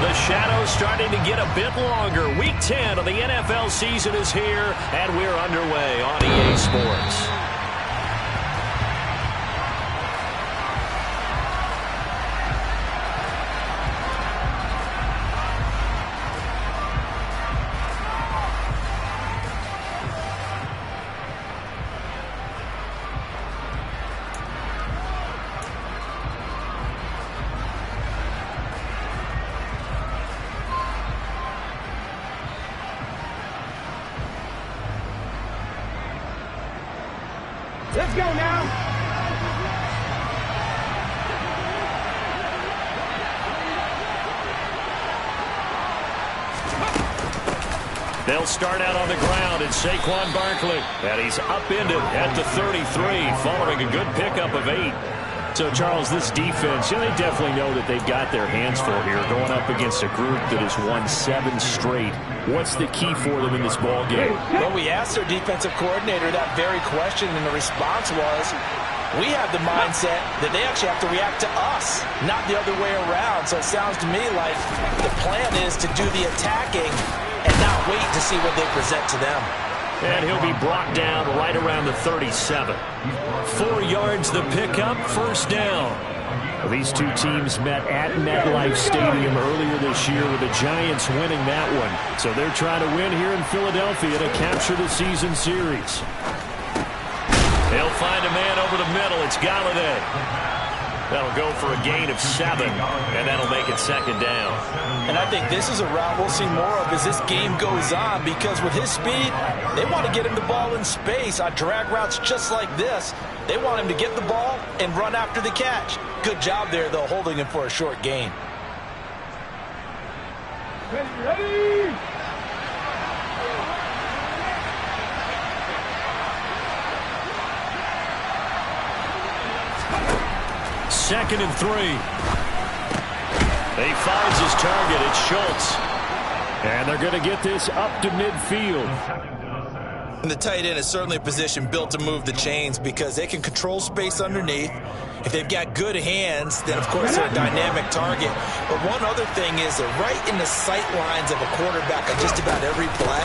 The shadow's starting to get a bit longer. Week 10 of the NFL season is here, and we're underway on EA Sports. Let's go now. They'll start out on the ground, and Saquon Barkley. And he's upended at the 33, following a good pickup of 8. So, Charles, this defense, they definitely know that they've got their hands full here, going up against a group that has won 7 straight. What's the key for them in this ball game? Well, we asked their defensive coordinator that very question, and the response was, we have the mindset that they actually have to react to us, not the other way around. So it sounds to me like the plan is to do the attacking and not wait to see what they present to them. And he'll be brought down right around the 37. 4 yards the pickup, first down. Well, these two teams met at MetLife Stadium earlier this year with the Giants winning that one. So they're trying to win here in Philadelphia to capture the season series. They'll find a man over the middle. It's Galladay. That'll go for a gain of 7, and that'll make it second down. And I think this is a route we'll see more of as this game goes on, because with his speed, they want to get him the ball in space on drag routes just like this. They want him to get the ball and run after the catch. Good job there, though, holding him for a short gain. Ready. Second and 3. He finds his target. It's Schultz. And they're going to get this up to midfield. And the tight end is certainly a position built to move the chains because they can control space underneath. If they've got good hands, then, of course, they're a dynamic target. But one other thing is they're right in the sight lines of a quarterback on just about every play.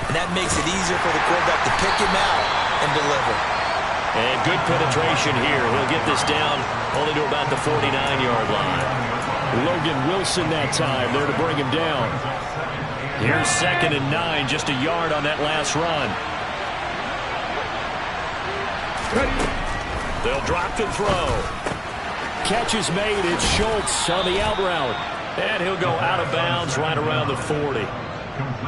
And that makes it easier for the quarterback to pick him out and deliver. And good penetration here. He'll get this down only to about the 49-yard line. Logan Wilson that time there to bring him down. Here's second and 9, just a yard on that last run. Ready. They'll drop to throw. Catch is made. It's Schultz on the out route. And he'll go out of bounds right around the 40.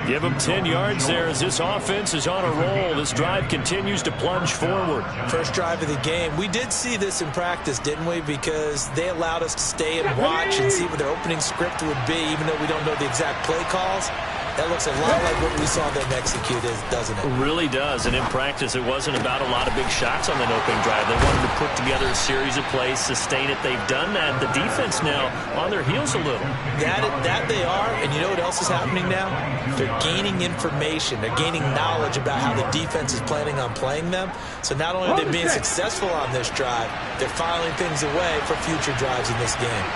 Give him 10 yards there as this offense is on a roll. This drive continues to plunge forward. First drive of the game. We did see this in practice, didn't we? Because they allowed us to stay and watch and see what their opening script would be, even though we don't know the exact play calls. That looks a lot like what we saw them execute, doesn't it? It really does. And in practice, it wasn't about a lot of big shots on that opening drive. They wanted to put together a series of plays, sustain it. They've done that. The defense now on their heels a little. That they are. And you know what else is happening now? They're gaining information. They're gaining knowledge about how the defense is planning on playing them. So not only are they being successful on this drive, they're filing things away for future drives in this game.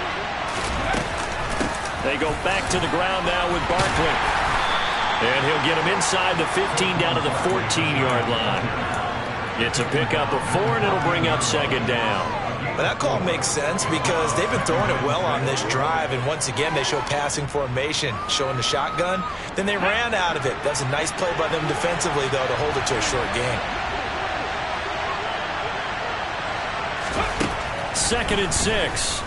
They go back to the ground now with Barkley. And he'll get him inside the 15 down to the 14-yard line. It's a pickup of 4, and it'll bring up second down. But that call makes sense because they've been throwing it well on this drive, and once again they show passing formation, showing the shotgun. Then they ran out of it. That's a nice play by them defensively, though, to hold it to a short gain. Second and 6.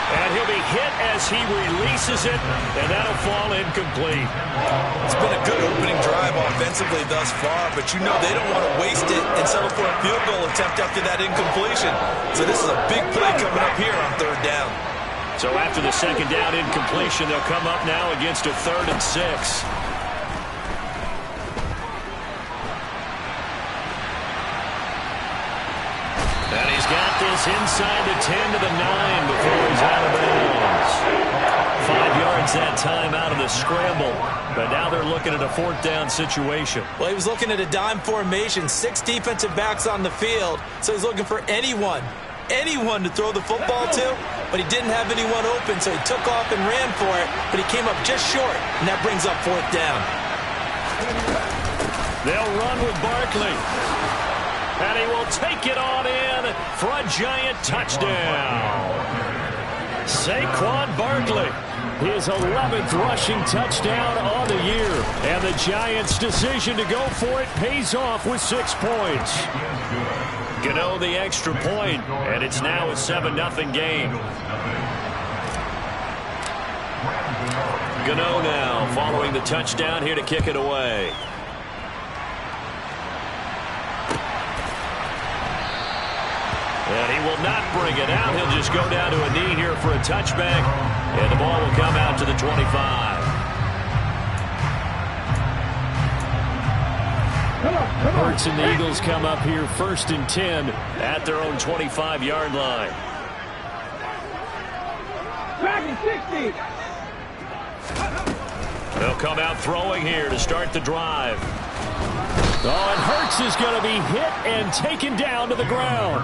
And he'll be hit as he releases it, and that'll fall incomplete. It's been a good opening drive offensively thus far, but you know they don't want to waste it and settle for a field goal attempt after that incompletion. So this is a big play coming up here on third down. So after the second down incompletion, they'll come up now against a 3rd and 6. And he's got this inside the 10 to the 9 before he's out of bounds. 5 yards that time out of the scramble. But now they're looking at a 4th down situation. Well, he was looking at a dime formation, 6 defensive backs on the field. So he's looking for anyone to throw the football to. but he didn't have anyone open, so he took off and ran for it, but he came up just short, and that brings up 4th down. They'll run with Barkley. And he will take it on in for a giant touchdown. Saquon Barkley, his 11th rushing touchdown on the year. And the Giants' decision to go for it pays off with 6 points. Gano the extra point, and it's now a 7-0 game. Gano now following the touchdown here to kick it away. And he will not bring it out. He'll just go down to a knee here for a touchback. And the ball will come out to the 25. Hurts and the Eagles come up here 1st and 10 at their own 25-yard line. Back in 60. They'll come out throwing here to start the drive. Oh, and Hurts is going to be hit and taken down to the ground.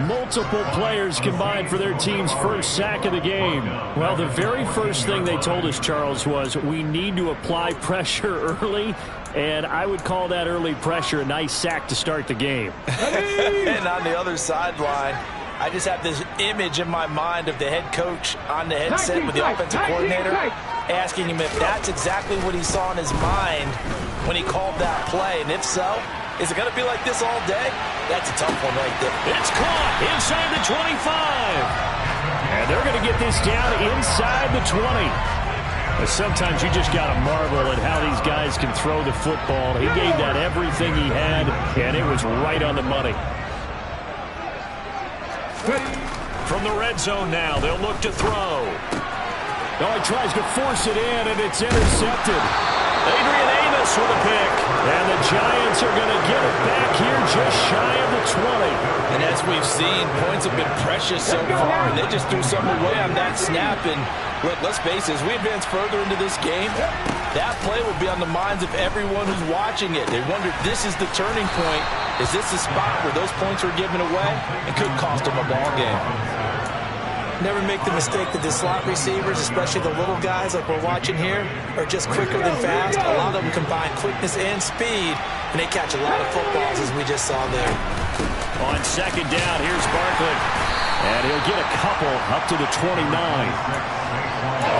Multiple players combined for their team's first sack of the game. Well, the very first thing they told us, Charles, was we need to apply pressure early, and I would call that early pressure a nice sack to start the game. And on the other sideline, I just have this image in my mind of the head coach on the headset with the offensive coordinator asking him if that's exactly what he saw in his mind when he called that play, and if so, is it going to be like this all day? That's a tough one right there. It's caught inside the 25. And they're going to get this down inside the 20. Sometimes you just got to marvel at how these guys can throw the football. He gave that everything he had, and it was right on the money. From the red zone now, they'll look to throw. Oh, he tries to force it in, and it's intercepted. Adrian Amos with a pick. And the Giants are going to get it back here just shy of the 20. And as we've seen, points have been precious so far, and they just threw something away on that snap. And look, let's face it, as we advance further into this game, that play will be on the minds of everyone who's watching it. They wonder if this is the turning point. Is this the spot where those points were given away? It could cost them a ball game. Never make the mistake that the slot receivers, especially the little guys like we're watching here, are just quicker than fast. A lot of them combine quickness and speed, and they catch a lot of footballs, as we just saw there. On 2nd down, here's Barkley. And he'll get a couple up to the 29.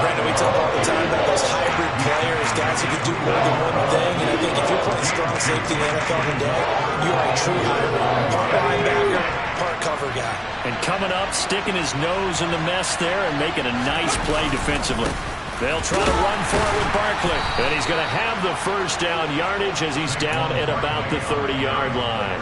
Brandon, we talk all the time about those hybrid players, guys who can do more than one thing. And I think if you're playing strong safety in the NFL today, you are a true hybrid. Part linebacker, part cover guy. And coming up, sticking his nose in the mess there and making a nice play defensively. They'll try to run for it with Barkley. And he's going to have the first down yardage as he's down at about the 30-yard line.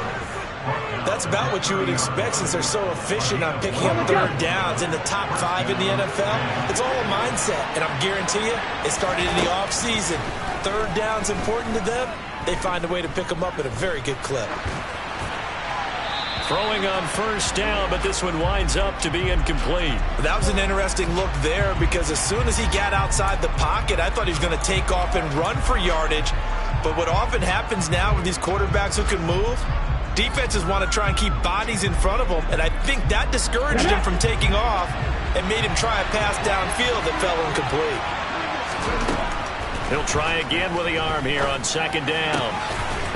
That's about what you would expect since they're so efficient on picking up 3rd downs in the top 5 in the NFL. It's all a mindset, and I guarantee you, it started in the offseason. 3rd down's important to them. They find a way to pick them up at a very good clip. Throwing on 1st down, but this one winds up to be incomplete. That was an interesting look there because as soon as he got outside the pocket, I thought he was going to take off and run for yardage. But what often happens now with these quarterbacks who can move, defenses want to try and keep bodies in front of them, and I think that discouraged him from taking off and made him try a pass downfield that fell incomplete. He'll try again with the arm here on 2nd down.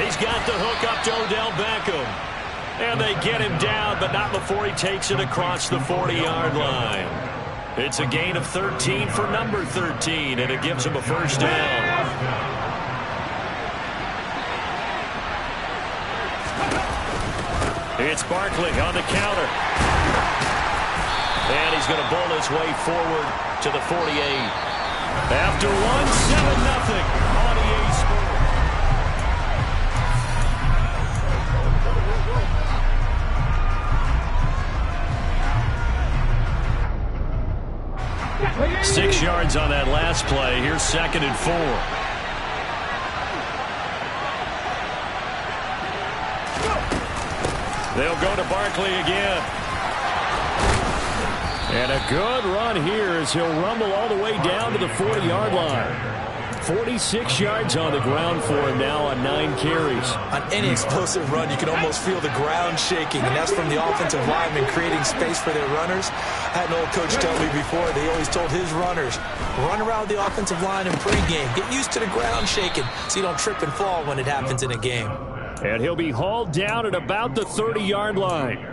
He's got the hook up to Odell Beckham. And they get him down, but not before he takes it across the 40-yard line. It's a gain of 13 for number 13, and it gives him a 1st down. It's Barkley on the counter. And he's going to bowl his way forward to the 48. After one, 7-0 on EA Sports. Six yards on that last play. Here's 2nd and 4. They'll go to Barkley again. And a good run here as he'll rumble all the way down to the 40-yard line. 46 yards on the ground for him now on 9 carries. On any explosive run, you can almost feel the ground shaking, and that's from the offensive linemen creating space for their runners. I had an old coach tell me before, they always told his runners, run around the offensive line in pregame. Get used to the ground shaking so you don't trip and fall when it happens in a game. And he'll be hauled down at about the 30-yard line.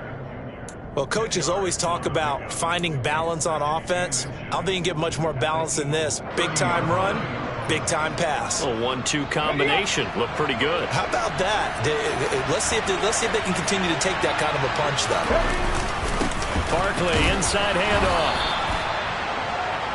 Well, coaches always talk about finding balance on offense. I don't think you can get much more balance than this. Big-time run, big-time pass. A 1-2 combination. Looked pretty good. How about that? Let's see if they can continue to take that kind of a punch, though. Barkley, inside handoff.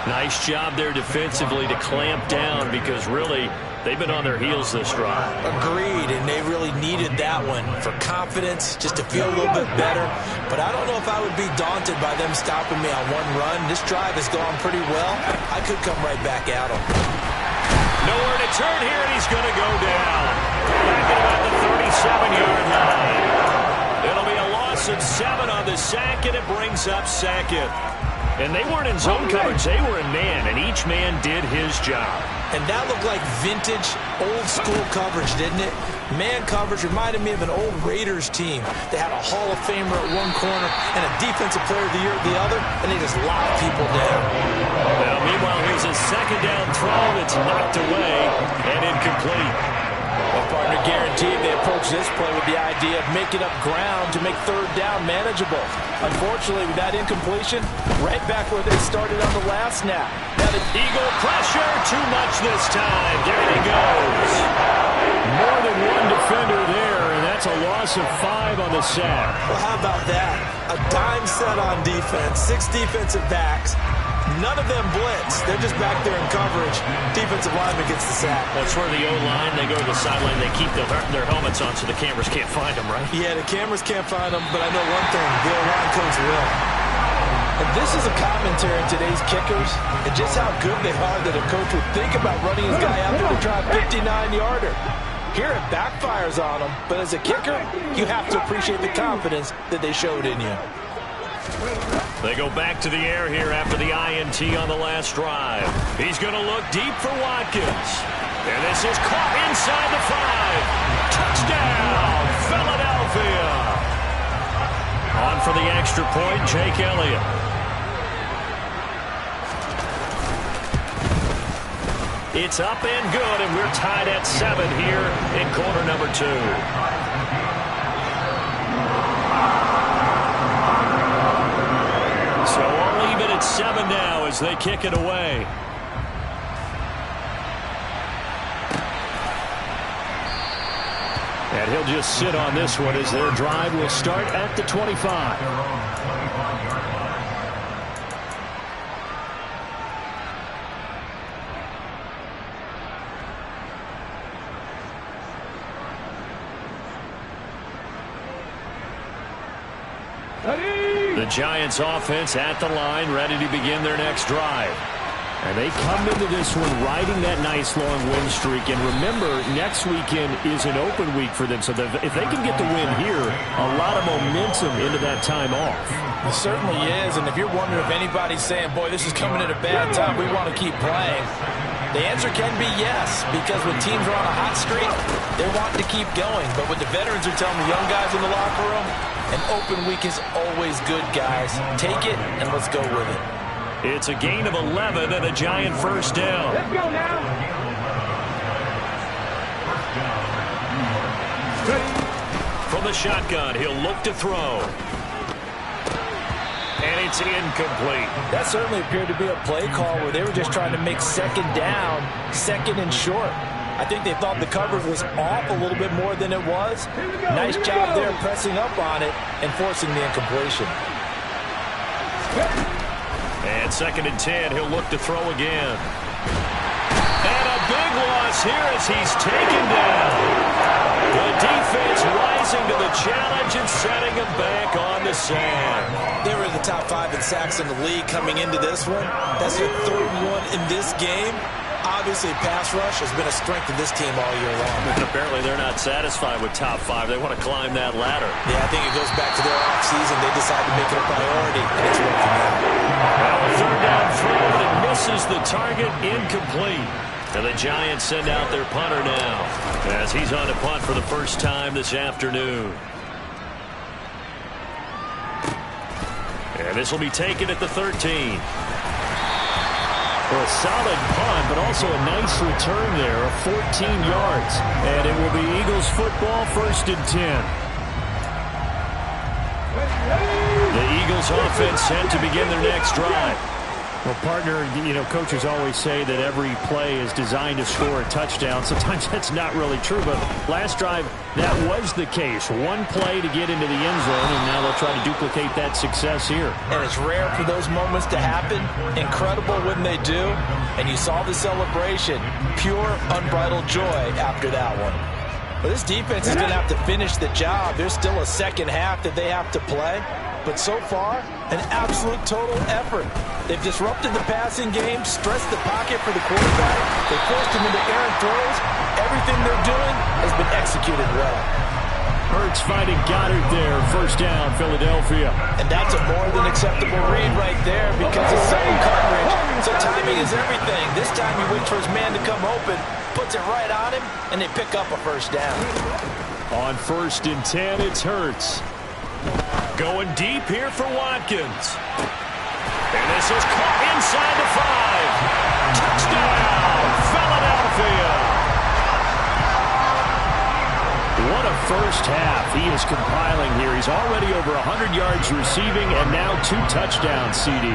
Nice job there defensively to clamp down because really they've been on their heels this drive. Agreed, and they really needed that one for confidence, just to feel a little bit better. But I don't know if I would be daunted by them stopping me on one run. This drive has gone pretty well. I could come right back at them. Nowhere to turn here, and he's going to go down. Back at about the 37-yard line. It'll be a loss of 7 on the sack, and it brings up Sackett. And they weren't in zone coverage. They were in man, and each man did his job. And that looked like vintage, old-school coverage, didn't it? Man coverage reminded me of an old Raiders team. They had a Hall of Famer at one corner and a Defensive Player of the Year at the other, and they just locked people down. Well, meanwhile, here's a second down throw that's knocked away and incomplete. Well, partner, guaranteed they approach this play with the idea of making up ground to make third down manageable. Unfortunately, with that incompletion, right back where they started on the last snap. Now the Eagle pressure, too much this time. There he goes. More than one defender there, and that's a loss of 5 on the sack. Well, how about that? A dime set on defense, 6 defensive backs. None of them blitz. They're just back there in coverage. Defensive lineman gets the sack. That's where the O-line, they go to the sideline, they keep their helmets on so the cameras can't find them, right? Yeah, the cameras can't find them, but I know one thing, the O-line coach will. And this is a commentary in today's kickers, and just how good they are that a coach would think about running his guy out there to try a 59-yarder. Here it backfires on him, but as a kicker, you have to appreciate the confidence that they showed in you. They go back to the air here after the INT on the last drive. He's going to look deep for Watkins. And this is caught inside the 5. Touchdown, Philadelphia. On for the extra point, Jake Elliott. It's up and good, and we're tied at 7 here in quarter number 2. So all even at 7 now as they kick it away. And he'll just sit on this one as their drive will start at the 25. The Giants offense at the line, ready to begin their next drive. And they come into this one riding that nice long win streak. And remember, next weekend is an open week for them. So if they can get the win here, a lot of momentum into that time off. It certainly is. And if you're wondering if anybody's saying, boy, this is coming at a bad time, we want to keep playing, the answer can be yes. Because when teams are on a hot streak, they want to keep going. But what the veterans are telling the young guys in the locker room, an open week is always good, guys. Take it and let's go with it. It's a gain of 11 and a Giant first down. Let's go now. From the shotgun, he'll look to throw. And it's incomplete. That certainly appeared to be a play call where they were just trying to make second down, second and short. I think they thought the coverage was off a little bit more than it was. Nice job there pressing up on it and forcing the incompletion. And 2nd and 10, he'll look to throw again. And a big loss here as he's taken down. The defense rising to the challenge and setting him back on the sand. They were in the top 5 in sacks in the league coming into this one. That's their 3rd one in this game. Obviously, pass rush has been a strength of this team all year long. And apparently they're not satisfied with top 5. They want to climb that ladder. Yeah, I think it goes back to their offseason. They decide to make it a priority, and it's working out. Well, a 3rd down throw that misses the target, incomplete. And the Giants send out their punter now as he's on to punt for the first time this afternoon. And this will be taken at the 13. Well, a solid punt, but also a nice return there of 14 yards. And it will be Eagles football, 1st and 10. The Eagles offense set to begin their next drive. Well, partner, you know, coaches always say that every play is designed to score a touchdown. Sometimes that's not really true, but last drive, that was the case. One play to get into the end zone, and now they'll try to duplicate that success here. And it's rare for those moments to happen. Incredible when they do. And you saw the celebration. Pure, unbridled joy after that one. But this defense is going to have to finish the job. There's still a second half that they have to play. But so far, an absolute total effort. They've disrupted the passing game, stressed the pocket for the quarterback. They forced him into errant throws. Everything they're doing has been executed well. Hurts finding Goddard there. 1st down, Philadelphia. And that's a more than acceptable read right there because of zone coverage. So timing is everything. This time he waits for his man to come open, puts it right on him, and they pick up a 1st down. On 1st and 10, it's Hurts. Going deep here for Watkins. And this is caught inside the 5. Touchdown, Philadelphia. What a first half he is compiling here. He's already over 100 yards receiving and now 2 touchdowns, CD.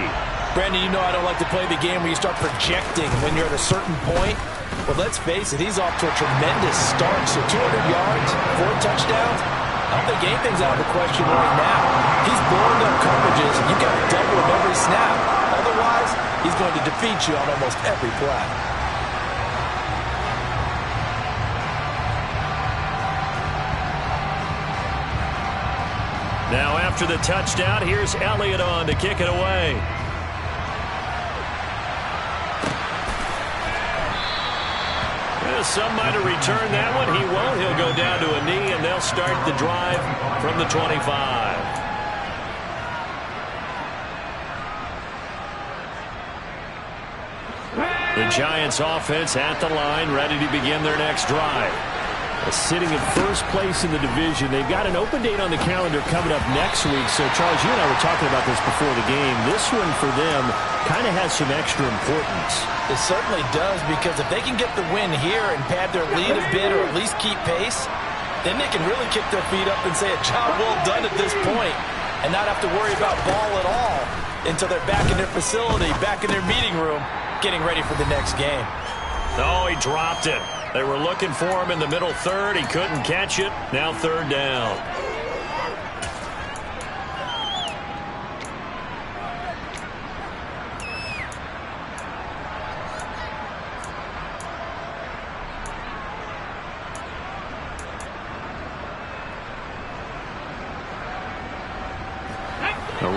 Brandon, you know I don't like to play the game where you start projecting when you're at a certain point. But let's face it, he's off to a tremendous start. So 200 yards, 4 touchdowns. I don't think anything's out of the question right now. He's blowing up coverages, and you've got to double him every snap. Otherwise, he's going to defeat you on almost every play. Now after the touchdown, here's Elliott on to kick it away. Some might have returned that one. He won't. He'll go down to a knee, and they'll start the drive from the 25. The Giants offense at the line, ready to begin their next drive. Sitting in 1st place in the division. They've got an open date on the calendar coming up next week. So, Charles, you and I were talking about this before the game. This one for them kind of has some extra importance. It certainly does, because if they can get the win here and pad their lead a bit or at least keep pace, then they can really kick their feet up and say a job well done at this point and not have to worry about ball at all until they're back in their facility, back in their meeting room, getting ready for the next game. Oh, he dropped it. They were looking for him in the middle 3rd. He couldn't catch it. Now 3rd down.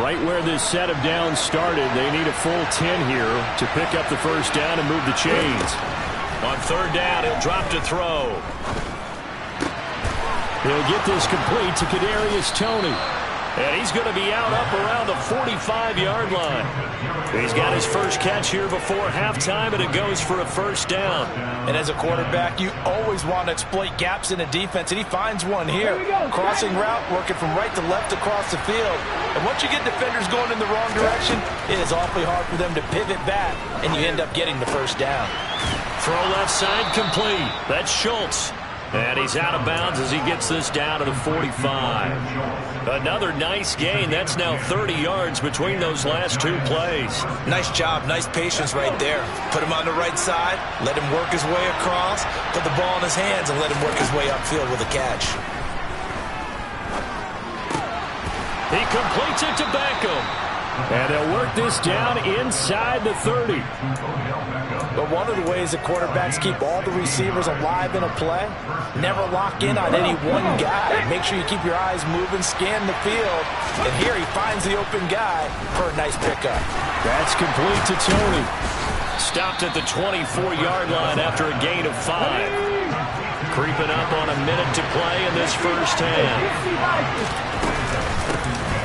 Right where this set of downs started, they need a full 10 here to pick up the 1st down and move the chains. On 3rd down, he'll drop to throw. He'll get this complete to Kadarius Toney. And he's going to be out up around the 45-yard line. He's got his first catch here before halftime, and it goes for a 1st down. And as a quarterback, you always want to exploit gaps in a defense, and he finds one here. Crossing route, working from right to left across the field. And once you get defenders going in the wrong direction, it is awfully hard for them to pivot back, and you end up getting the 1st down. Throw left side complete. That's Schultz. And he's out of bounds as he gets this down to the 45. Another nice gain. That's now 30 yards between those last 2 plays. Nice job. Nice patience right there. Put him on the right side. Let him work his way across. Put the ball in his hands and let him work his way upfield with a catch. He completes it to Beckham. And they'll work this down inside the 30. But one of the ways that quarterbacks keep all the receivers alive in a play, never lock in on any one guy. Make sure you keep your eyes moving, scan the field. And here he finds the open guy for a nice pickup. That's complete to Toney. Stopped at the 24-yard line after a gain of 5. Creeping up on a minute to play in this first half.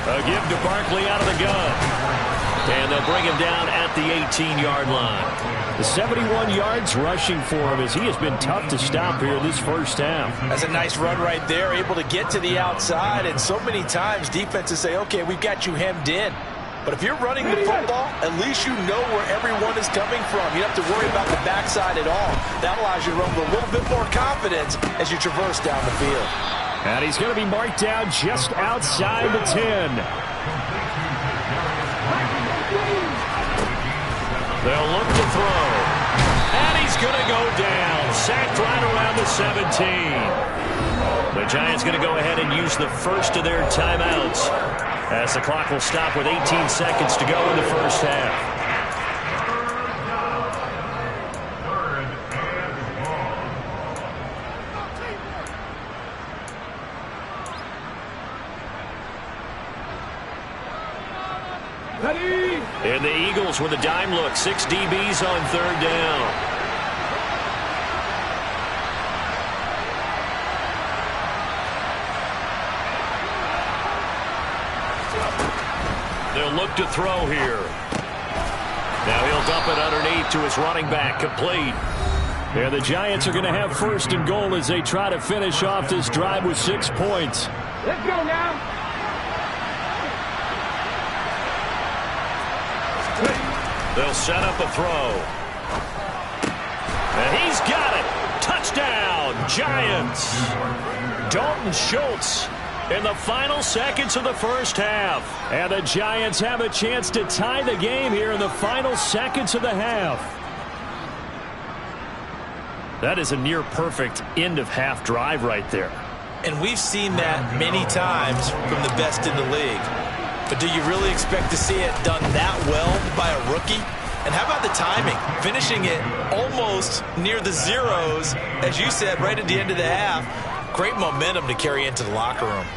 A give to Barkley out of the gun. And they'll bring him down at the 18-yard line. The 71 yards rushing for him as he has been tough to stop here this first half. That's a nice run right there, able to get to the outside. And so many times defenses say, okay, we've got you hemmed in. But if you're running the football, at least you know where everyone is coming from. You don't have to worry about the backside at all. That allows you to run with a little bit more confidence as you traverse down the field. And he's going to be marked down just outside the 10. They'll look to throw. And he's going to go down. Sacked right around the 17. The Giants going to go ahead and use the first of their timeouts, as the clock will stop with 18 seconds to go in the first half. And the Eagles with a dime look. 6 DBs on third down. They'll look to throw here. Now he'll dump it underneath to his running back. Complete. And the Giants are going to have first and goal as they try to finish off this drive with 6 points. Let's go now. They'll set up a throw. And he's got it. Touchdown, Giants. Dalton Schultz in the final seconds of the first half. And the Giants have a chance to tie the game here in the final seconds of the half. That is a near-perfect end-of-half drive right there. And we've seen that many times from the best in the league. But do you really expect to see it done that well by a rookie? And how about the timing? Finishing it almost near the zeros, as you said, right at the end of the half. Great momentum to carry into the locker room.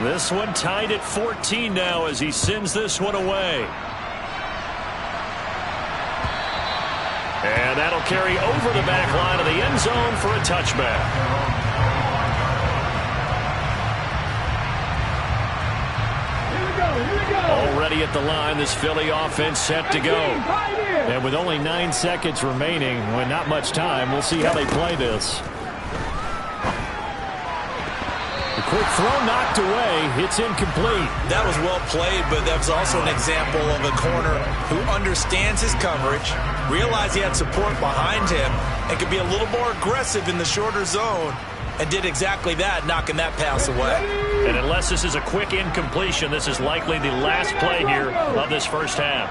This one tied at 14 now as he sends this one away. And that'll carry over the back line of the end zone for a touchback. Already at the line, this Philly offense set to go. And with only 9 seconds remaining, with not much time, we'll see how they play this. Quick throw knocked away. It's incomplete. That was well played, but that was also an example of a corner who understands his coverage, realized he had support behind him, and could be a little more aggressive in the shorter zone, and did exactly that, knocking that pass away. And unless this is a quick incompletion, this is likely the last play here of this first half.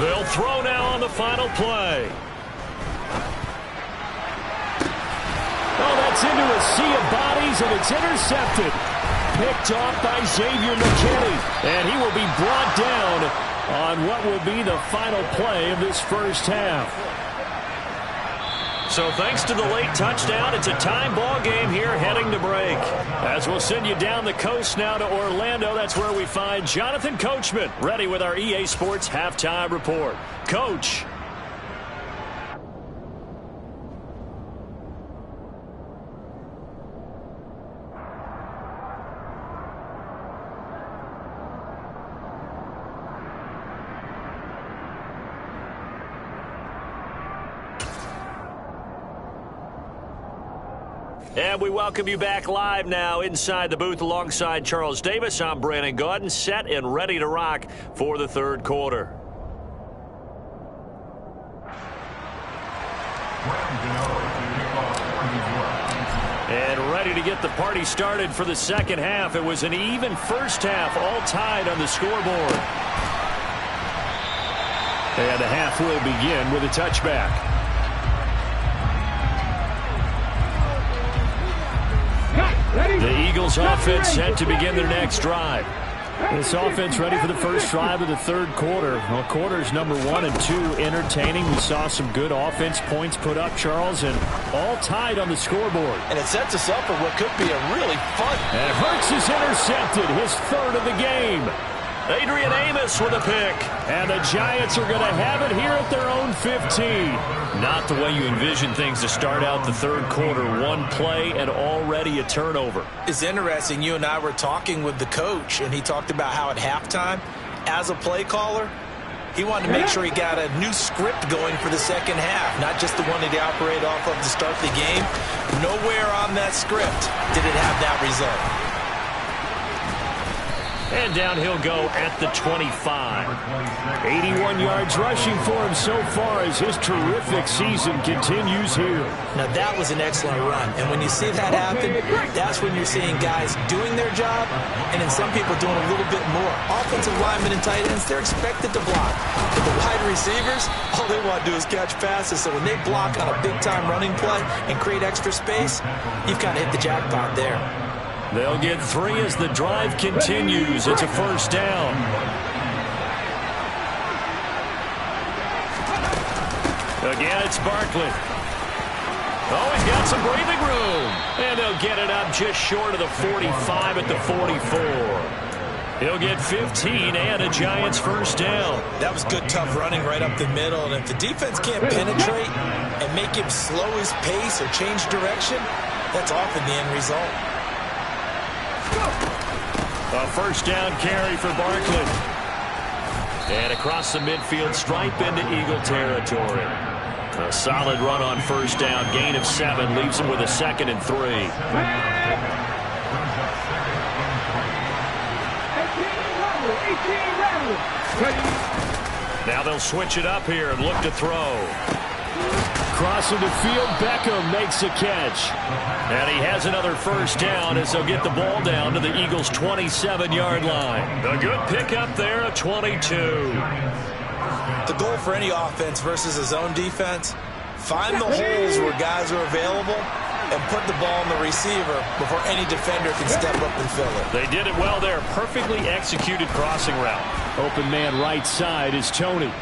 They'll throw now on the final play. Oh, that's into a sea of bodies, and it's intercepted. Picked off by Xavier McKinney. And he will be brought down on what will be the final play of this first half. So thanks to the late touchdown, it's a time ball game here heading to break. As we'll send you down the coast now to Orlando, that's where we find Jonathan Coachman, ready with our EA Sports Halftime Report. Coach. And we welcome you back live now inside the booth alongside Charles Davis. I'm Brandon Gaudin, set and ready to rock for the third quarter. And ready to get the party started for the second half. It was an even first half, all tied on the scoreboard. And the half will begin with a touchback. The Eagles offense set to begin their next drive. This offense ready for the first drive of the third quarter. Well, quarters number 1 and 2 entertaining. We saw some good offense points put up, Charles, and all tied on the scoreboard. And it sets us up for what could be a really fun. And Hurts is intercepted, his third of the game. Adrian Amos with a pick. And the Giants are going to have it here at their own 15. Not the way you envision things to start out the third quarter. One play and already a turnover. It's interesting. You and I were talking with the coach, and he talked about how at halftime, as a play caller, he wanted to make sure he got a new script going for the second half, not just the one that he operated off of to start the game. Nowhere on that script did it have that result. And down he'll go at the 25. 81 yards rushing for him so far as his terrific season continues here. Now that was an excellent run. And when you see that happen, that's when you're seeing guys doing their job and then some people doing a little bit more. Offensive linemen and tight ends, they're expected to block. But the wide receivers, all they want to do is catch passes. So when they block on a big-time running play and create extra space, you've kind of hit the jackpot there. They'll get 3 as the drive continues. It's a first down. Again, it's Barkley. Oh, he's got some breathing room. And they'll get it up just short of the 45 at the 44. He'll get 15 and a Giants first down. That was good, tough running right up the middle. And if the defense can't penetrate and make him slow his pace or change direction, that's often the end result. A first down carry for Barkley. And across the midfield stripe into Eagle territory. A solid run on first down. Gain of 7 leaves him with a 2nd and 3. Now they'll switch it up here and look to throw. Crossing the field, Beckham makes a catch. And he has another first down as they'll get the ball down to the Eagles' 27-yard line. A good pickup there at 22. The goal for any offense versus a zone defense, find the holes where guys are available and put the ball on the receiver before any defender can step up and fill it. They did it well there. Perfectly executed crossing route. Open man right side is Tony.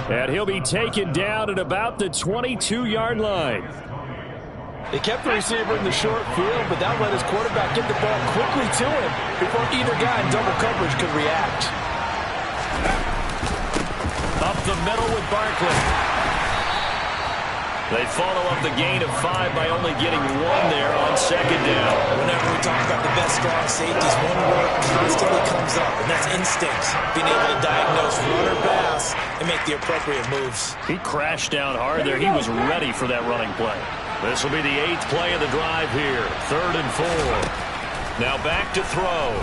And he'll be taken down at about the 22-yard line. They kept the receiver in the short field, but that let his quarterback get the ball quickly to him before either guy in double coverage could react. Up the middle with Barkley. They follow up the gain of 5 by only getting 1 there on second down. Whenever we talk about the best strong safeties, one word constantly comes up, and that's instincts. Being able to diagnose run or pass and make the appropriate moves. He crashed down hard there. He was ready for that running play. This will be the 8th play of the drive here. 3rd and 4. Now back to throw.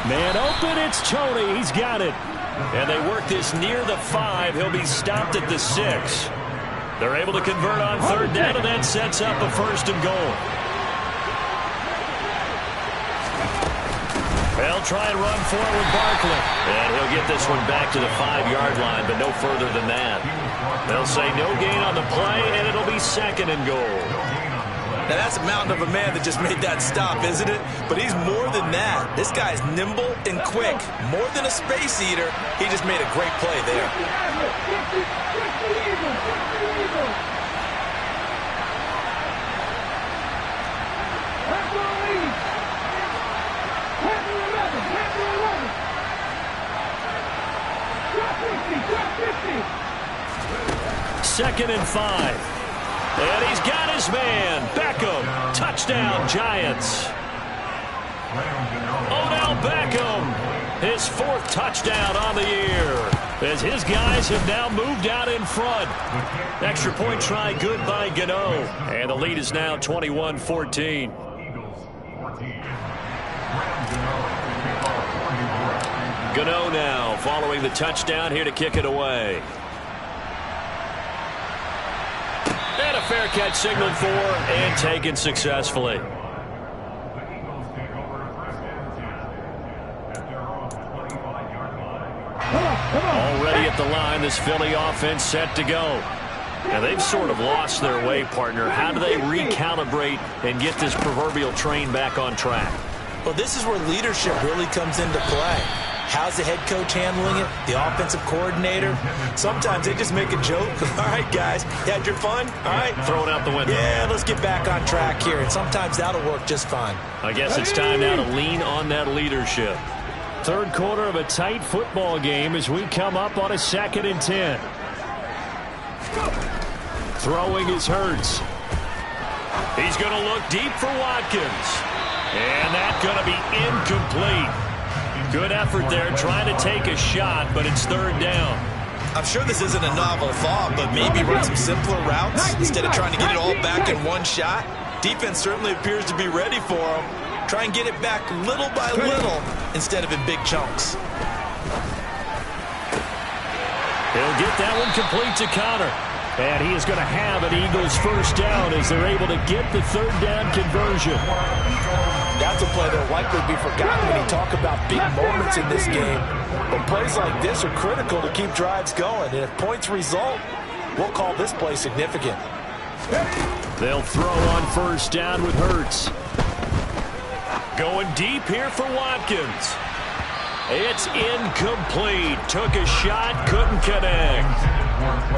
Man open, it's Tony. He's got it. And they work this near the 5. He'll be stopped at the 6. They're able to convert on 3rd down, and that sets up a 1st and goal. They'll try and run forward Barkley. And he'll get this one back to the 5-yard line, but no further than that. They'll say no gain on the play, and it'll be 2nd and goal. Now, that's a mountain of a man that just made that stop, isn't it? But he's more than that. This guy's nimble and quick. More than a space eater, he just made a great play there. Second and 5. And he's got his man. Beckham. Touchdown, Giants. Odell Beckham. His 4th touchdown on the year. As his guys have now moved out in front. Extra point try good by Gano. And the lead is now 21-14. Gano now following the touchdown here to kick it away. And a fair catch signaled for and taken successfully. Already at the line, this Philly offense set to go. Now, they've sort of lost their way, partner. How do they recalibrate and get this proverbial train back on track? Well, this is where leadership really comes into play. How's the head coach handling it? The offensive coordinator? Sometimes they just make a joke. All right, guys, you had your fun? All right. Throw it out the window. Yeah, let's get back on track here. And sometimes that'll work just fine. I guess it's time now to lean on that leadership. Third quarter of a tight football game as we come up on a 2nd and 10. Throwing is Hurts. He's going to look deep for Watkins. And that's going to be incomplete. Good effort there trying to take a shot, but it's 3rd down. I'm sure this isn't a novel thought, but maybe run some simpler routes instead of trying to get it all back in one shot. Defense certainly appears to be ready for him. Try and get it back little by little instead of in big chunks. He'll get that one complete to Connor. And he is going to have an Eagles first down as they're able to get the 3rd down conversion. That's a play that will likely be forgotten when you talk about big moments in this game. But plays like this are critical to keep drives going. And if points result, we'll call this play significant. They'll throw on first down with Hurts. Going deep here for Watkins. It's incomplete. Took a shot, couldn't connect.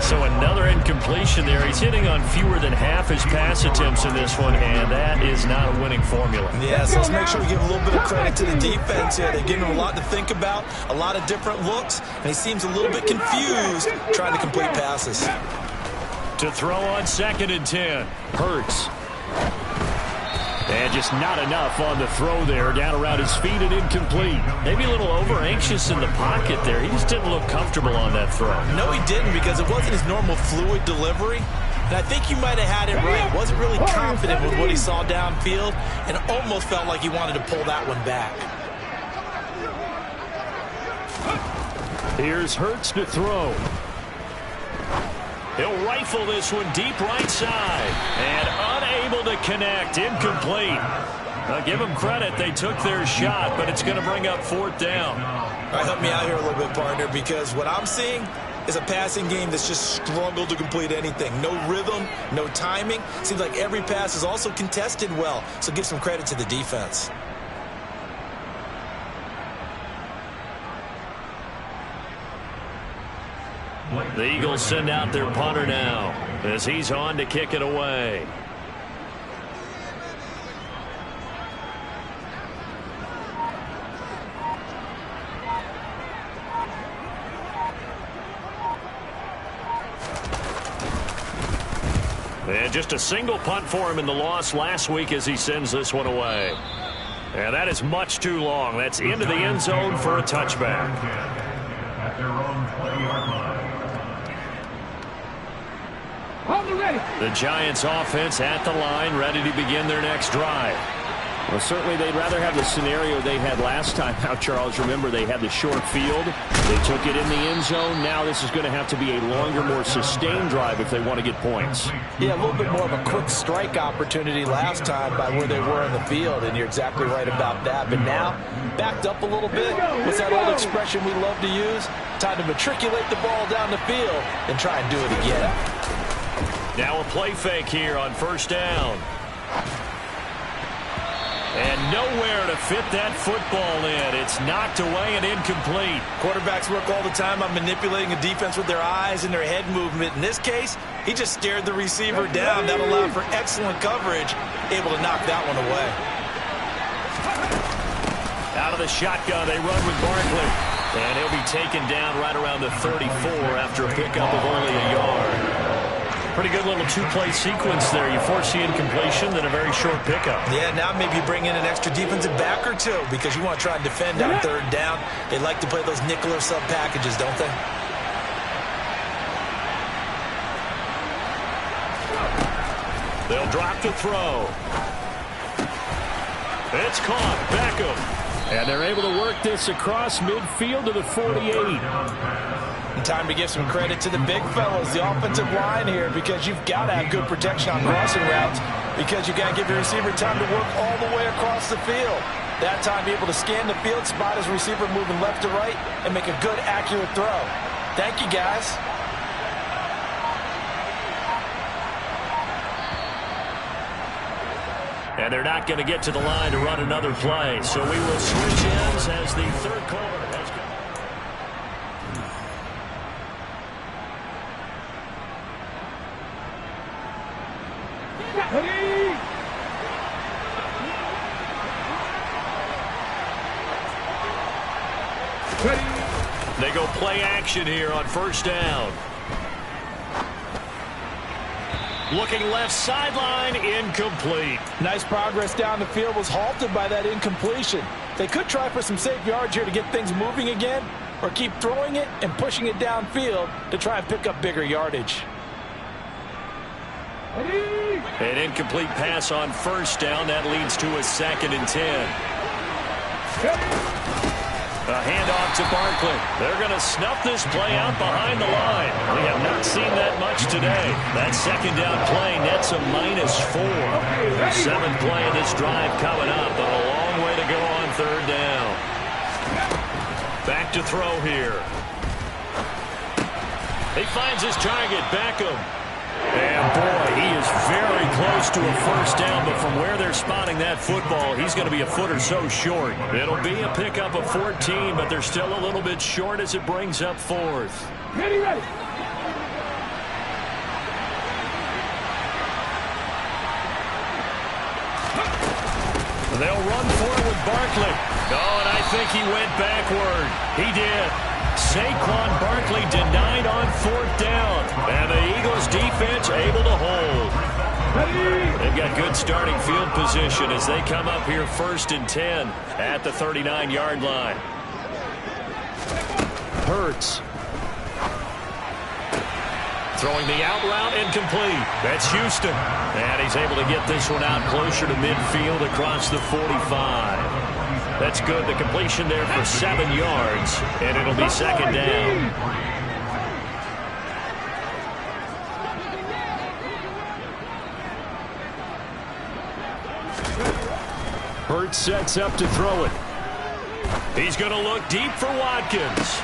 So another incompletion there. He's hitting on fewer than half his pass attempts in this one, and that is not a winning formula. Yeah, so let's make sure we give a little bit of credit to the defense here. They're giving him a lot to think about, a lot of different looks, and he seems a little bit confused trying to complete passes. To throw on 2nd and 10, Hurts. And just not enough on the throw there. Down around his feet and incomplete. Maybe a little over-anxious in the pocket there. He just didn't look comfortable on that throw. No, he didn't, because it wasn't his normal fluid delivery. And I think you might have had it right. Wasn't really confident with what he saw downfield and almost felt like he wanted to pull that one back. Here's Hurts to throw. He'll rifle this one deep right side. And unable to connect. Incomplete. I'll give them credit. They took their shot, but it's going to bring up 4th down. All right, help me out here a little bit, partner, because what I'm seeing is a passing game that's just struggled to complete anything. No rhythm, no timing. Seems like every pass is also contested well, so give some credit to the defense. The Eagles send out their punter now as he's on to kick it away. And just a single punt for him in the loss last week as he sends this one away. And that is much too long. That's into the end zone for a touchback. At their own 20-yard line. The Giants offense at the line, ready to begin their next drive. Well, certainly they'd rather have the scenario they had last time out, Charles. Remember, they had the short field. They took it in the end zone. Now this is going to have to be a longer, more sustained drive if they want to get points. Yeah, a little bit more of a quick strike opportunity last time by where they were in the field, and you're exactly right about that. But now, backed up a little bit. What's that old expression we love to use? Time to matriculate the ball down the field and try and do it again. Now a play fake here on first down. And nowhere to fit that football in. It's knocked away and incomplete. Quarterbacks work all the time on manipulating a defense with their eyes and their head movement. In this case, he just stared the receiver down. That allowed for excellent coverage, able to knock that one away. Out of the shotgun, they run with Barkley. And he'll be taken down right around the 34 after a pickup of only a yard. Pretty good little two-play sequence there. You force the incompletion, then a very short pickup. Yeah, now maybe you bring in an extra defensive back or two because you want to try and defend on third down. They like to play those nickel or sub packages, don't they? They'll drop to throw. It's caught. Beckham. And they're able to work this across midfield to the 48. Time to give some credit to the big fellas, the offensive line here, because you've got to have good protection on crossing routes because you've got to give your receiver time to work all the way across the field. That time, be able to scan the field, spot his receiver moving left to right, and make a good, accurate throw. Thank you, guys. And they're not going to get to the line to run another play. So we will switch ends as the third quarter has come. They go play action here on first down. Looking left sideline, incomplete. Nice progress down the field, was halted by that incompletion. They could try for some safe yards here to get things moving again, or keep throwing it and pushing it downfield to try and pick up bigger yardage. An incomplete pass on first down. That leads to a 2nd and 10. A handoff to Barkley. They're going to snuff this play out behind the line. We have not seen that much today. That second down play nets a -4. 7th play of this drive coming up, but a long way to go on third down. Back to throw here. He finds his target, Beckham. And boy, he is very close to a first down, but from where they're spotting that football, he's going to be a foot or so short. It'll be a pickup of 14, but they're still a little bit short as it brings up 4th. Ready. They'll run for it with Barkley. Oh, and I think he went backward. He did. Saquon Barkley denied on 4th down. And the Eagles defense able to hold. They've got good starting field position as they come up here 1st and 10 at the 39-yard line. Hurts. Throwing the out route incomplete. That's Houston. And he's able to get this one out closer to midfield across the 45. That's good. The completion there for 7 yards. And it'll be 2nd down. Hurts sets up to throw it. He's going to look deep for Watkins.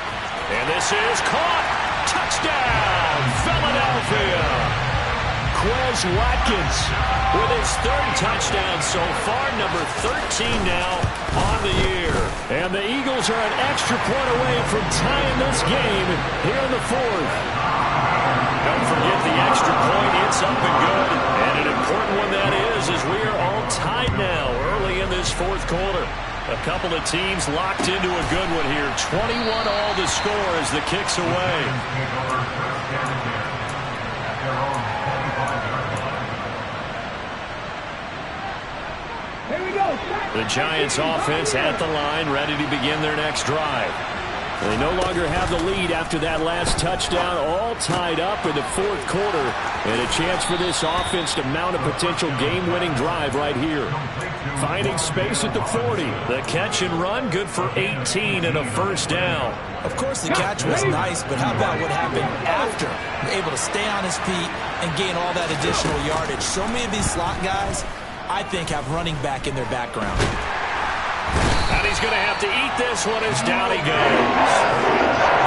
And this is caught. Touchdown, Philadelphia. Quez Watkins with his 3rd touchdown so far, number 13 now on the year. And the Eagles are an extra point away from tying this game here in the 4th. Don't forget the extra point. It's up and good. And an important one that is, as we are all tied now early in this 4th quarter. A couple of teams locked into a good one here. 21 all to score as the kick's away. The Giants offense at the line, ready to begin their next drive. They no longer have the lead after that last touchdown, all tied up in the 4th quarter, and a chance for this offense to mount a potential game-winning drive right here. Finding space at the 40. The catch and run, good for 18 and a first down. Of course, the catch was nice, but how about what happened after? Able to stay on his feet and gain all that additional yardage. So many of these slot guys, I think, have running back in their background. And he's going to have to eat this one as down he goes.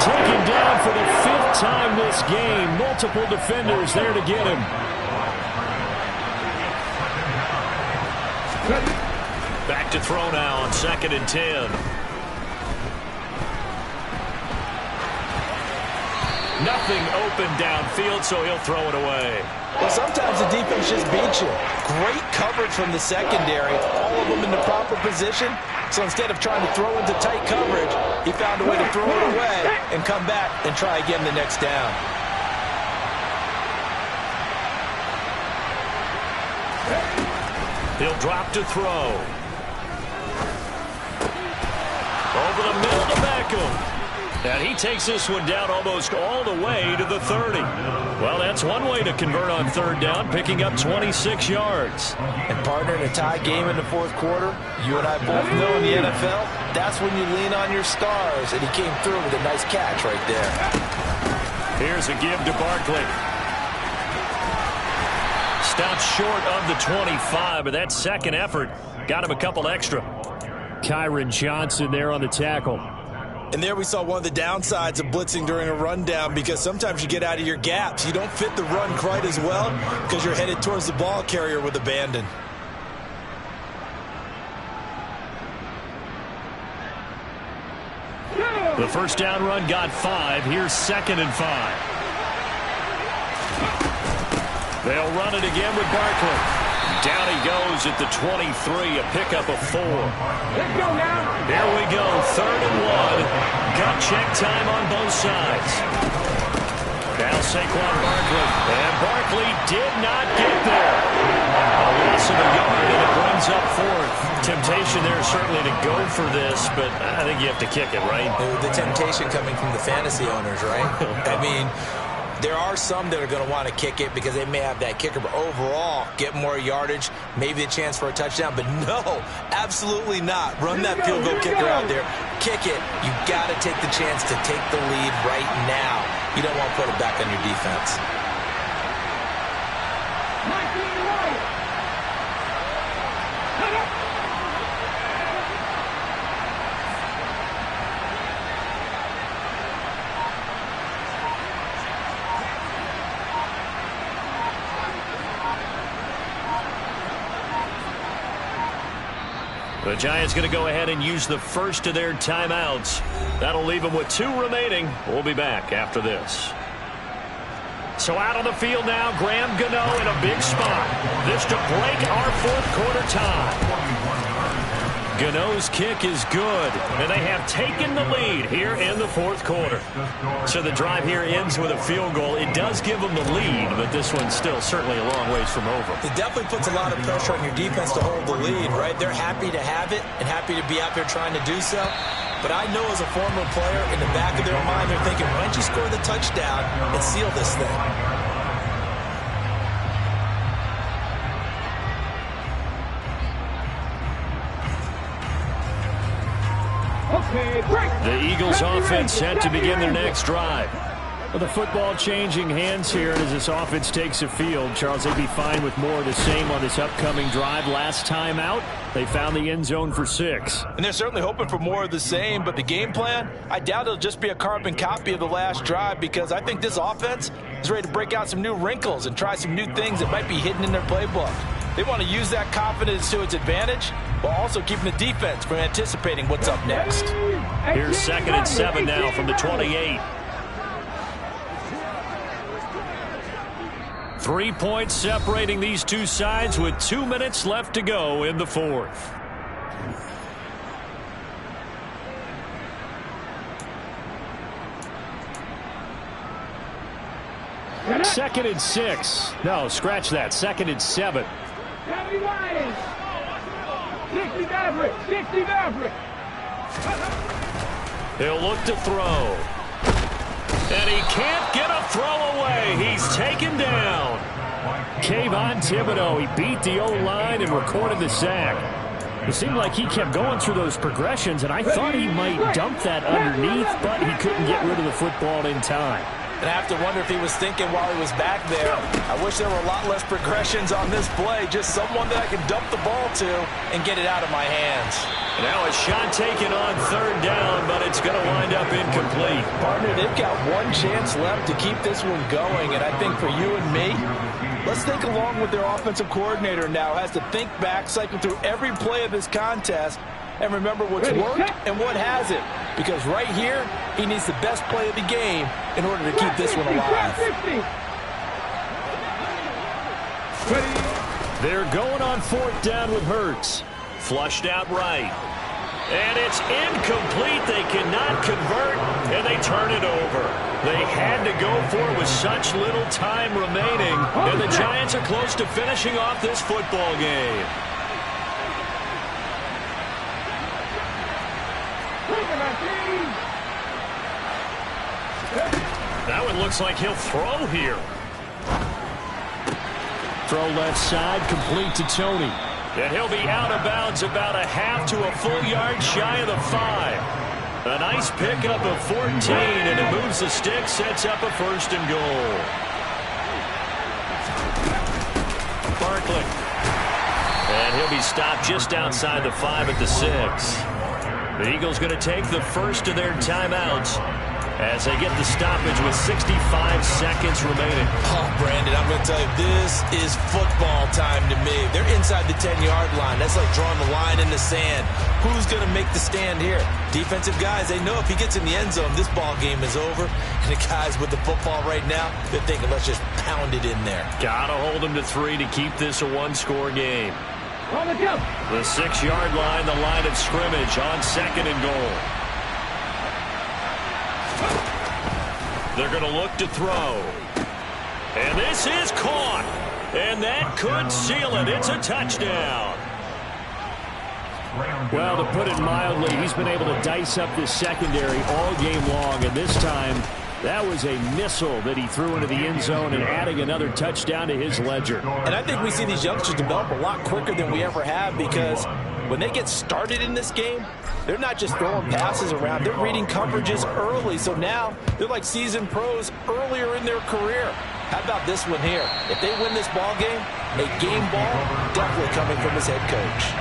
Taken down for the 5th time this game. Multiple defenders there to get him. Back to throw now on 2nd and 10. Nothing open downfield, so he'll throw it away. Well, sometimes the defense just beats you. Great coverage from the secondary. All of them in the proper position. So instead of trying to throw into tight coverage, he found a way to throw it away and come back and try again the next down. He'll drop to throw. Over the middle to Beckham. And he takes this one down almost all the way to the 30. Well, that's one way to convert on 3rd down, picking up 26 yards. And partner, in a tie game in the 4th quarter, you and I both know in the NFL, that's when you lean on your stars, and he came through with a nice catch right there. Here's a give to Barkley. Stopped short of the 25, but that second effort got him a couple extra. Kyron Johnson there on the tackle. And there we saw one of the downsides of blitzing during a rundown, because sometimes you get out of your gaps. You don't fit the run quite as well because you're headed towards the ball carrier with abandon. The first down run got 5. Here's 2nd and 5. They'll run it again with Barkley. Down he goes at the 23, a pickup of 4. Let's go now. Here we go, 3rd and 1. Got check time on both sides. Now Saquon Barkley. And Barkley did not get there. A loss of a yard, and it brings up 4th. Temptation there certainly to go for this, but I think you have to kick it, right? The temptation coming from the fantasy owners, right? I mean, there are some that are going to want to kick it because they may have that kicker, but overall, get more yardage, maybe a chance for a touchdown. But no, absolutely not. Run that field goal kicker out there. Kick it. You got to take the chance to take the lead right now. You don't want to put it back on your defense. The Giants going to go ahead and use the first of their timeouts. That'll leave them with 2 remaining. We'll be back after this. So out on the field now, Graham Gano in a big spot. This to break our 4th quarter tie. Gano's kick is good, and they have taken the lead here in the 4th quarter. So the drive here ends with a field goal. It does give them the lead, but this one's still certainly a long ways from over. It definitely puts a lot of pressure on your defense to hold the lead, right? They're happy to have it and happy to be out there trying to do so. But I know as a former player, in the back of their mind, they're thinking, why don't you score the touchdown and seal this thing? The Eagles offense set to begin their next drive. Well, the football changing hands here, and as this offense takes the field, Charles, they'd be fine with more of the same on this upcoming drive. Last time out, they found the end zone for 6. And they're certainly hoping for more of the same, but the game plan, I doubt it'll just be a carbon copy of the last drive, because I think this offense is ready to break out some new wrinkles and try some new things that might be hidden in their playbook. They want to use that confidence to its advantage while also keeping the defense from anticipating what's up next. Here's 2nd and 7 now from the 28. 3 points separating these two sides with 2 minutes left to go in the 4th. Second and 6. No, scratch that. 2nd and 7. 60 Maverick. He'll look to throw. And he can't get a throw away. He's taken down. Kayvon Thibodeaux, he beat the O-line and recorded the sack. It seemed like he kept going through those progressions, and I thought he might dump that underneath, but he couldn't get rid of the football in time. And I have to wonder if he was thinking while he was back there, I wish there were a lot less progressions on this play, just someone that I can dump the ball to and get it out of my hands. Now a shot taken on 3rd down, but it's going to wind up incomplete. Partner, they've got one chance left to keep this one going, and I think for you and me, let's think along with their offensive coordinator now, has to think back, cycle through every play of this contest, and remember what's worked and what hasn't. Because right here, he needs the best play of the game in order to keep this one alive. They're going on 4th down with Hurts. Flushed out right. And it's incomplete. They cannot convert, and they turn it over. They had to go for it with such little time remaining, and the Giants are close to finishing off this football game. That one looks like he'll throw here. Throw left side, complete to Tony. And he'll be out of bounds about a half to a full yard shy of the 5. A nice pickup of 14, and it moves the stick, sets up a 1st and goal. Barkley. And he'll be stopped just outside the 5 at the 6. The Eagles going to take the first of their timeouts as they get the stoppage with 65 seconds remaining. Oh, Brandon, I'm going to tell you, this is football time to me. They're inside the 10-yard line. That's like drawing the line in the sand. Who's going to make the stand here? Defensive guys, they know if he gets in the end zone, this ball game is over. And the guys with the football right now, they're thinking, let's just pound it in there. Got to hold them to 3 to keep this a one-score game. The 6-yard line, the line of scrimmage on 2nd and goal. They're going to look to throw. And this is caught. And that could seal it. It's a touchdown. Well, to put it mildly, he's been able to dice up this secondary all game long. And this time, that was a missile that he threw into the end zone and adding another touchdown to his ledger. And I think we see these youngsters develop a lot quicker than we ever have, because when they get started in this game, they're not just throwing passes around. They're reading coverages early. So now they're like seasoned pros earlier in their career. How about this one here? If they win this ball game, a game ball definitely coming from his head coach.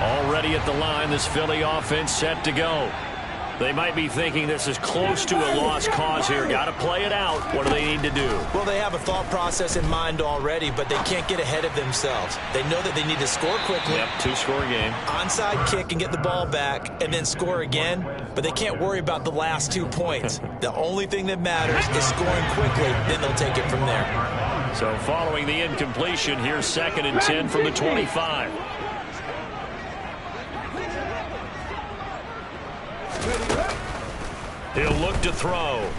Already at the line, this Philly offense set to go. They might be thinking this is close to a lost cause here. Got to play it out. What do they need to do? Well, they have a thought process in mind already, but they can't get ahead of themselves. They know that they need to score quickly. Yep, 2-score game. Onside kick and get the ball back and then score again, but they can't worry about the last 2 points. The only thing that matters is scoring quickly, then they'll take it from there. So following the incompletion, here's 2nd and 10 from the 25. He'll look to throw.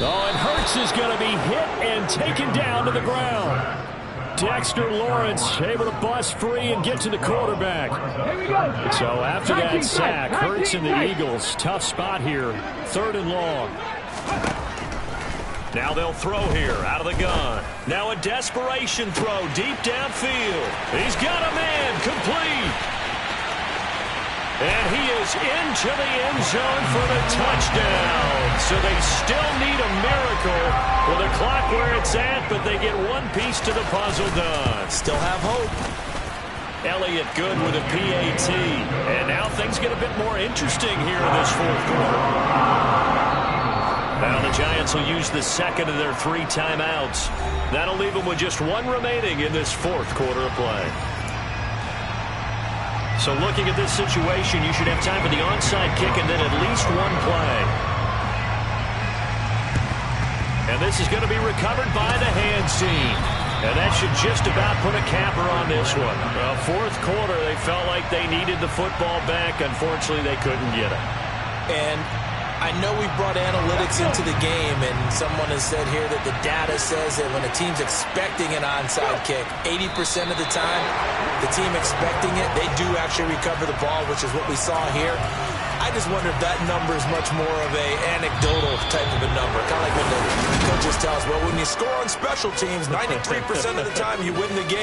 Oh, and Hurts is going to be hit and taken down to the ground. Dexter Lawrence able to bust free and get to the quarterback. So after that sack, Hurts and the Eagles, tough spot here. 3rd and long. Now they'll throw here out of the gun. Now a desperation throw deep downfield. He's got a man, complete. And he is into the end zone for the touchdown. So they still need a miracle with the clock where it's at, but they get one piece to the puzzle done. Still have hope. Elliott good with a PAT. And now things get a bit more interesting here in this 4th quarter. Now the Giants will use the 2nd of their 3 timeouts. That'll leave them with just 1 remaining in this 4th quarter of play. So looking at this situation, you should have time for the onside kick and then at least 1 play. And this is going to be recovered by the hands team. And that should just about put a capper on this one. Well, 4th quarter, they felt like they needed the football back. Unfortunately, they couldn't get it. And I know we've brought analytics into the game, and someone has said here that the data says that when a team's expecting an onside kick, 80% of the time, the team expecting it, they do actually recover the ball, which is what we saw here. I just wonder if that number is much more of a anecdotal type of a number. Kind of like when the coaches tell us, well, when you score on special teams, 93% of the time you win the game.